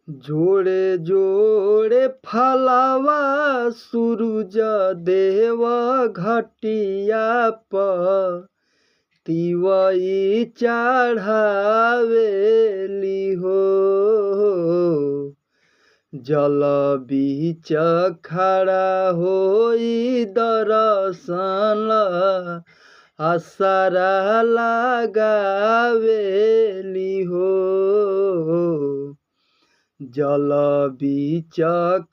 जोड़े जोड़े फलवा सूरज देव घटिया पर तिवई चढ़ावेली हो। जल बीच खड़ा होई दर्शन असरा लगावेली हो। जल बीच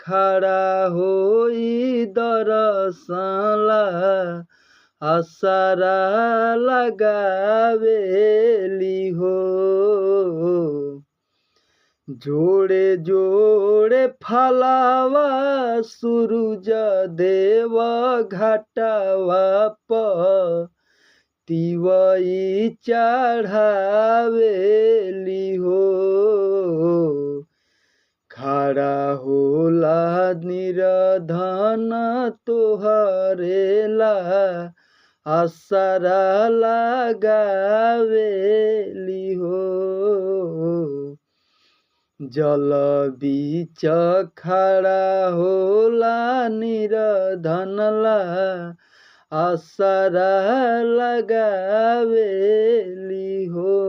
खड़ा होई दर्शन असरा लगावेली हो। जोड़े जोड़े फलवा सूरज देव घटवा पर तिवई चढ़ावेली हो। खड़ा होला निर्धन तोहरेला असरा लगावेली हो। जल बीच खड़ा होला निर्धन ला असरा लगावेली हो।